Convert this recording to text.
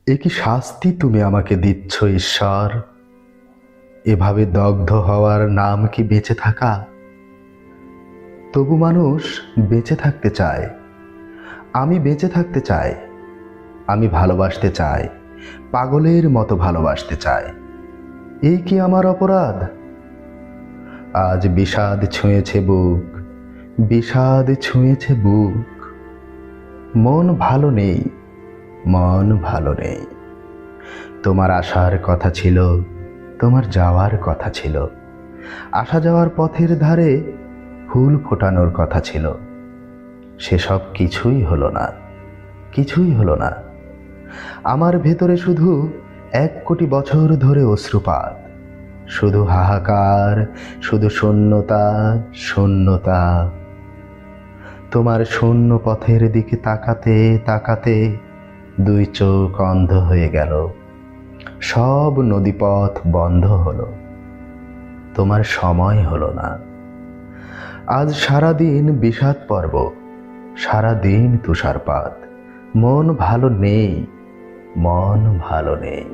এ কি শাস্তি তুমি আমাকে দিচ্ছ ঈশ্বর? এভাবে দগ্ধ হওয়ার নাম কি বেঁচে থাকা? তবু মানুষ বেঁচে থাকতে চায়। আমি বেঁচে থাকতে চাই। আমি ভালোবাসতে চাই, পাগলের মতো ভালোবাসতে চাই। এই কি আমার অপরাধ? আজ বিষাদ ছুঁয়েছে বুক, বিষাদ ছুঁয়েছে বুক। মন ভালো নেই, মন ভালো নেই। তোমার আসার কথা ছিল, তোমার যাওয়ার কথা ছিল। আসা যাওয়ার পথের ধারে ফুল ফোটানোর কথা ছিল। সেসব কিছুই হলো না, কিছুই হলো না। আমার ভেতরে শুধু 1 কোটি বছর ধরে অশ্রুপাত, শুধু হাহাকার, শুধু শূন্যতা, শূন্যতা। তোমার শূন্য পথের দিকে তাকাতে তাকাতে 2 চোখ অন্ধ হয়ে গেল। সব নদীপথ বন্ধ হলো। তোমার সময় হলো না। আজ সারাদিন বিষাদ পর্ব, সারাদিন তুষারপাত। মন ভালো নেই, মন ভালো নেই।